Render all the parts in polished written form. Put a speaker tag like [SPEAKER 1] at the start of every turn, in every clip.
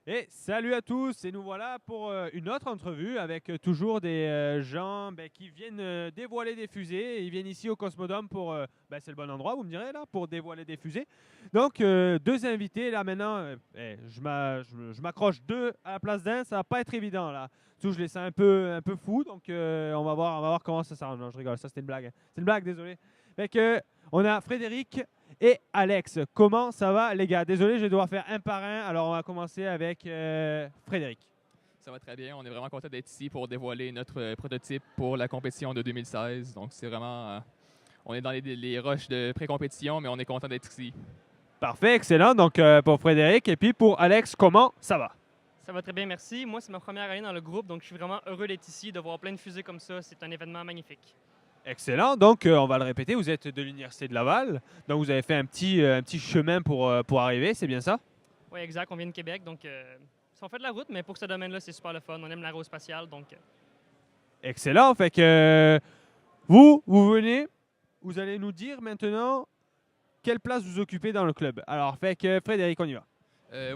[SPEAKER 1] Et salut à tous, et nous voilà pour une autre entrevue avec toujours des gens qui viennent dévoiler des fusées. Ils viennent ici au Cosmodome pour, c'est le bon endroit, vous me direz là, pour dévoiler des fusées. Donc deux invités là maintenant, je m'accroche deux à la place d'un, ça va pas être évident là. Surtout je les sens un peu fous, donc on va voir comment ça s'arrange. Non, je rigole, ça c'était une blague. C'est une blague, désolé. Fait que, on a Frédéric et Alex. Comment ça va, les gars? Désolé, je vais devoir faire un par un. Alors, on va commencer avec Frédéric.
[SPEAKER 2] Ça va très bien. On est vraiment content d'être ici pour dévoiler notre prototype pour la compétition de 2016. Donc, c'est vraiment. On est dans les rushs de pré-compétition, mais on est content d'être ici.
[SPEAKER 1] Parfait, excellent. Donc, pour Frédéric. Et puis, pour Alex, comment ça va?
[SPEAKER 3] Ça va très bien, merci. Moi, c'est ma première année dans le groupe, donc je suis vraiment heureux d'être ici, de voir plein de fusées comme ça. C'est un événement magnifique.
[SPEAKER 1] Excellent. Donc, on va le répéter, vous êtes de l'Université de Laval. Donc, vous avez fait un petit chemin pour arriver, c'est bien ça?
[SPEAKER 3] Oui, exact. On vient de Québec, donc on fait de la route, mais pour ce domaine-là, c'est super le fun. On aime l'aérospatiale, donc
[SPEAKER 1] Excellent. Fait que vous venez, vous allez nous dire maintenant quelle place vous occupez dans le club. Alors, fait que Frédéric, on y va.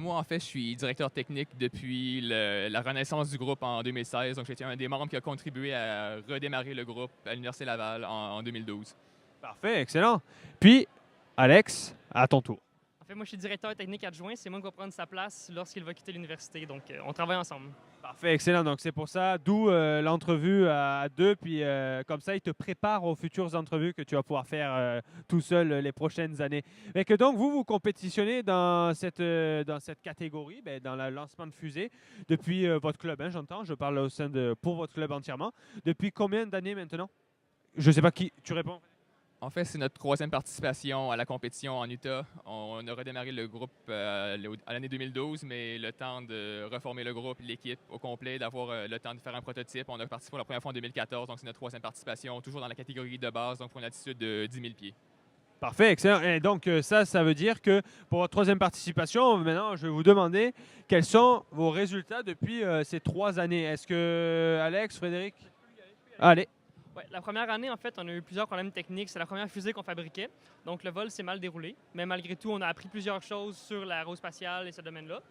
[SPEAKER 2] Moi, en fait, je suis directeur technique depuis la renaissance du groupe en 2016. Donc, j'étais un des membres qui a contribué à redémarrer le groupe à l'Université Laval en 2012.
[SPEAKER 1] Parfait, excellent. Puis, Alex, à ton tour.
[SPEAKER 3] en fait, moi, je suis directeur technique adjoint. C'est moi qui vais prendre sa place lorsqu'il va quitter l'université, donc on travaille ensemble.
[SPEAKER 1] Parfait, excellent. Donc, c'est pour ça, d'où l'entrevue à deux. Puis, comme ça, il te prépare aux futures entrevues que tu vas pouvoir faire tout seul les prochaines années. Et que donc, vous compétitionnez dans cette catégorie, dans le lancement de fusée, depuis votre club, hein, j'entends. Je parle au sein pour votre club entièrement. Depuis combien d'années maintenant? Je ne sais pas qui. Tu réponds.
[SPEAKER 2] En fait, c'est notre troisième participation à la compétition en Utah. On a redémarré le groupe à l'année 2012, mais le temps de reformer le groupe, l'équipe au complet, d'avoir le temps de faire un prototype. On a participé pour la première fois en 2014, donc c'est notre troisième participation, toujours dans la catégorie de base, donc pour une altitude de 10 000 pieds.
[SPEAKER 1] Parfait, excellent. Et donc, ça veut dire que pour votre troisième participation, maintenant, je vais vous demander quels sont vos résultats depuis ces 3 années. Est-ce que Alex, Frédéric? Allez.
[SPEAKER 3] Ouais, la première année, en fait, on a eu plusieurs problèmes techniques. C'est la première fusée qu'on fabriquait, donc le vol s'est mal déroulé. Mais malgré tout, on a appris plusieurs choses sur l'aérospatiale et ce domaine-là.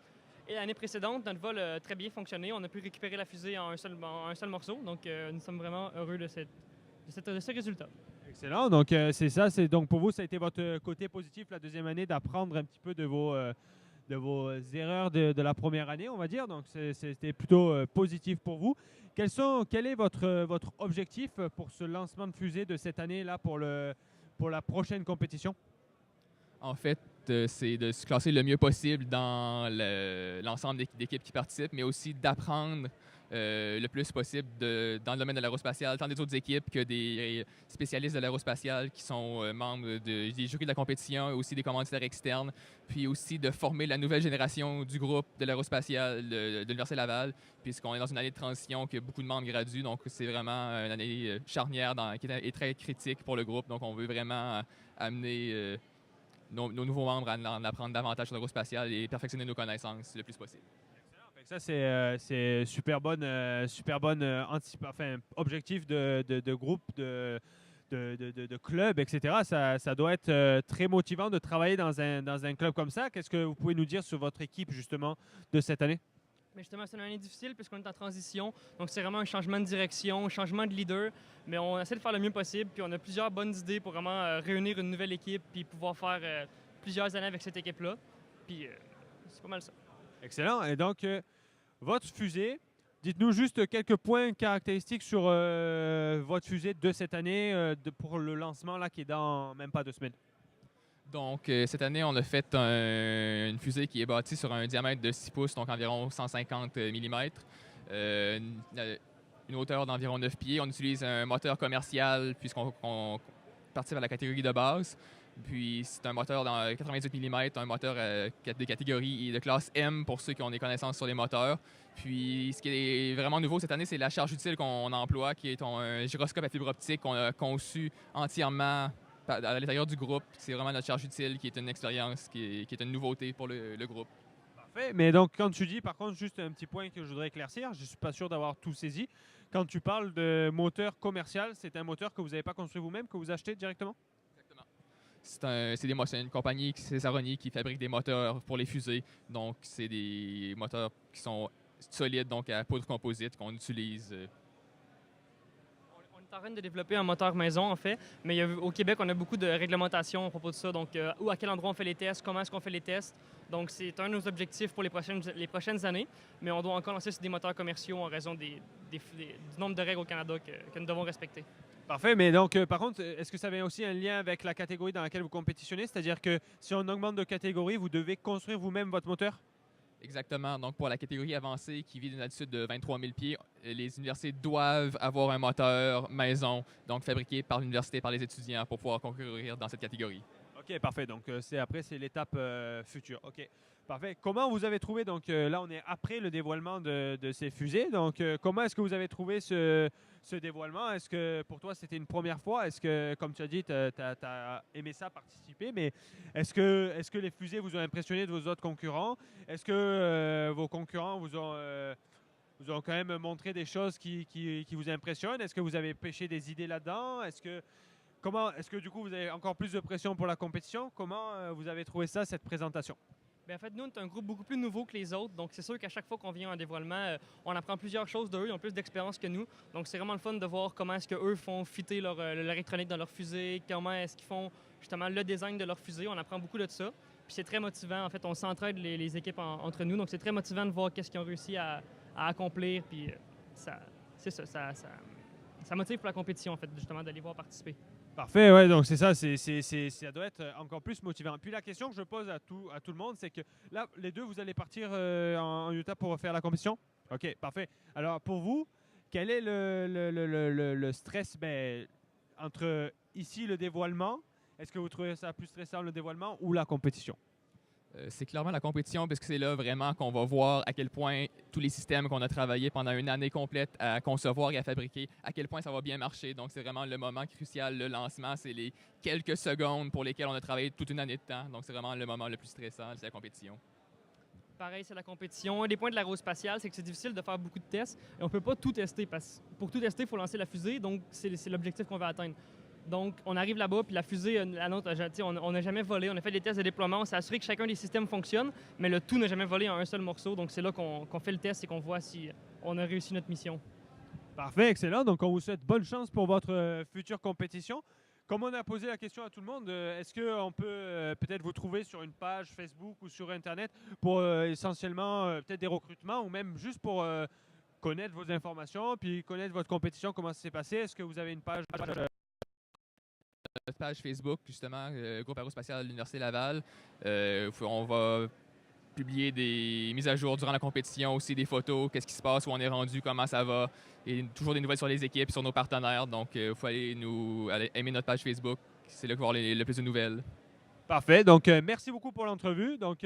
[SPEAKER 3] Et l'année précédente, notre vol a très bien fonctionné. On a pu récupérer la fusée en un seul morceau. Donc, nous sommes vraiment heureux de ce résultat.
[SPEAKER 1] Excellent. Donc, c'est ça. Donc, pour vous, ça a été votre côté positif la deuxième année d'apprendre un petit peu de vos erreurs de la première année, on va dire. Donc, c'était plutôt positif pour vous. Quel est votre objectif pour ce lancement de fusée de cette année-là pour la prochaine compétition?
[SPEAKER 2] En fait, c'est de se classer le mieux possible dans l'ensemble d'équipes qui participent, mais aussi d'apprendre le plus possible dans le domaine de l'aérospatiale, tant des autres équipes que des spécialistes de l'aérospatiale qui sont membres des jurys de la compétition et aussi des commanditaires externes, puis aussi de former la nouvelle génération du groupe de l'aérospatiale de l'Université Laval, puisqu'on est dans une année de transition que beaucoup de membres graduent, donc c'est vraiment une année charnière qui est très critique pour le groupe, donc on veut vraiment amener nos nouveaux membres à en apprendre davantage sur l'aérospatiale et perfectionner nos connaissances le plus possible.
[SPEAKER 1] Fait que ça, c'est super bonne objectif de groupe, de club, etc. Ça doit être très motivant de travailler dans un club comme ça. Qu'est-ce que vous pouvez nous dire sur votre équipe, justement, de cette année?
[SPEAKER 3] Mais justement, c'est une année difficile puisqu'on est en transition. Donc, c'est vraiment un changement de direction, un changement de leader. Mais on essaie de faire le mieux possible. Puis, on a plusieurs bonnes idées pour vraiment réunir une nouvelle équipe puis pouvoir faire plusieurs années avec cette équipe-là. Puis, c'est pas mal ça.
[SPEAKER 1] Excellent. Et donc, votre fusée, dites-nous juste quelques points caractéristiques sur votre fusée de cette année pour le lancement là, qui est dans même pas 2 semaines.
[SPEAKER 2] Donc, cette année, on a fait une fusée qui est bâtie sur un diamètre de 6 pouces, donc environ 150 mm, une hauteur d'environ 9 pieds. On utilise un moteur commercial puisqu'on participe à la catégorie de base. Puis, c'est un moteur dans 98 mm, un moteur de catégorie de classe M pour ceux qui ont des connaissances sur les moteurs. Puis, ce qui est vraiment nouveau cette année, c'est la charge utile qu'on emploie, qui est un gyroscope à fibre optique qu'on a conçu entièrement à l'intérieur du groupe. C'est vraiment notre charge utile qui est une expérience, qui est une nouveauté pour le groupe.
[SPEAKER 1] Parfait. Mais donc, quand tu dis, par contre, juste un petit point que je voudrais éclaircir, je ne suis pas sûr d'avoir tout saisi. Quand tu parles de moteur commercial, c'est un moteur que vous n'avez pas construit vous-même, que vous achetez directement?
[SPEAKER 2] Exactement. C'est une compagnie, Cesaroni, qui fabrique des moteurs pour les fusées. Donc, c'est des moteurs qui sont solides, donc à poudre composite, qu'on utilise.
[SPEAKER 3] On est en train de développer un moteur maison, en fait, mais au Québec, on a beaucoup de réglementations à propos de ça. Donc, où, à quel endroit on fait les tests, comment est-ce qu'on fait les tests. Donc, c'est un de nos objectifs pour les prochaines années, mais on doit encore lancer sur des moteurs commerciaux en raison du nombre de règles au Canada que nous devons respecter.
[SPEAKER 1] Parfait, mais donc, par contre, est-ce que ça avait aussi un lien avec la catégorie dans laquelle vous compétitionnez? C'est-à-dire que si on augmente de catégorie, vous devez construire vous-même votre moteur?
[SPEAKER 2] Exactement. Donc, pour la catégorie avancée qui vit d'une altitude de 23 000 pieds, les universités doivent avoir un moteur maison, donc fabriqué par l'université, par les étudiants, pour pouvoir concourir dans cette catégorie.
[SPEAKER 1] OK, parfait. Donc, c'est l'étape future. OK, parfait. Comment vous avez trouvé, donc là, on est après le dévoilement de ces fusées. Donc, comment est-ce que vous avez trouvé ce dévoilement? Est-ce que pour toi, c'était une première fois? Est-ce que, comme tu as dit, tu as aimé ça, participer? Mais est-ce que les fusées vous ont impressionné de vos autres concurrents? Est-ce que vos concurrents vous ont quand même montré des choses qui vous impressionnent? Est-ce que vous avez pêché des idées là-dedans? Est-ce que du coup vous avez encore plus de pression pour la compétition? Comment vous avez trouvé ça, cette présentation?
[SPEAKER 3] Bien, en fait, nous, on est un groupe beaucoup plus nouveau que les autres. Donc, c'est sûr qu'à chaque fois qu'on vient à un dévoilement, on apprend plusieurs choses d'eux. Ils ont plus d'expérience que nous. Donc, c'est vraiment le fun de voir comment est-ce qu'eux font fitter l'électronique dans leur fusée, comment est-ce qu'ils font justement le design de leur fusée. On apprend beaucoup de ça. Puis c'est très motivant. En fait, on s'entraide les équipes entre nous. Donc, c'est très motivant de voir qu'est-ce qu'ils ont réussi à accomplir. Puis ça motive pour la compétition, en fait, justement, d'aller voir participer.
[SPEAKER 1] Parfait, ouais, donc c'est ça, ça doit être encore plus motivant. Puis la question que je pose à tout le monde, c'est que là, les deux, vous allez partir en Utah pour faire la compétition? OK, parfait. Alors pour vous, quel est le stress entre ici le dévoilement? Est-ce que vous trouvez ça plus stressant le dévoilement ou la compétition?
[SPEAKER 2] C'est clairement la compétition parce que c'est là vraiment qu'on va voir à quel point tous les systèmes qu'on a travaillé pendant une année complète à concevoir et à fabriquer, à quel point ça va bien marcher. Donc, c'est vraiment le moment crucial, le lancement. C'est les quelques secondes pour lesquelles on a travaillé toute une année de temps. Donc, c'est vraiment le moment le plus stressant, c'est la compétition.
[SPEAKER 3] Pareil, c'est la compétition. Un des points de l'aérospatiale, c'est que c'est difficile de faire beaucoup de tests et on ne peut pas tout tester parce que pour tout tester, il faut lancer la fusée. Donc, c'est l'objectif qu'on va atteindre. Donc, on arrive là-bas, puis la fusée, la nôtre, on n'a jamais volé. On a fait des tests de déploiement, on s'est assuré que chacun des systèmes fonctionne, mais le tout n'a jamais volé en un seul morceau. Donc, c'est là qu'on fait le test et qu'on voit si on a réussi notre mission.
[SPEAKER 1] Parfait, excellent. Donc, on vous souhaite bonne chance pour votre future compétition. Comme on a posé la question à tout le monde, est-ce qu'on peut peut-être vous trouver sur une page Facebook ou sur Internet pour essentiellement peut-être des recrutements ou même juste pour connaître vos informations puis connaître votre compétition, comment ça s'est passé? Est-ce que vous avez une page
[SPEAKER 2] Notre page Facebook, justement, Groupe Aérospatial de l'Université Laval. On va publier des mises à jour durant la compétition, aussi des photos, qu'est-ce qui se passe, où on est rendu, comment ça va, et toujours des nouvelles sur les équipes, sur nos partenaires. Donc, il faut aller aimer notre page Facebook. C'est là qu'on va voir le plus de nouvelles.
[SPEAKER 1] Parfait. Donc, merci beaucoup pour l'entrevue. Donc,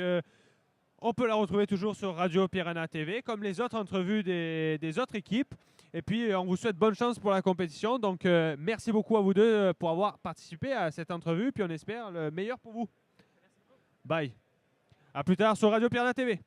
[SPEAKER 1] on peut la retrouver toujours sur Radio Piranha TV, comme les autres entrevues des autres équipes. Et puis, on vous souhaite bonne chance pour la compétition. Donc, merci beaucoup à vous deux pour avoir participé à cette entrevue. Puis, on espère le meilleur pour vous. Bye. À plus tard sur Radio Piranha TV.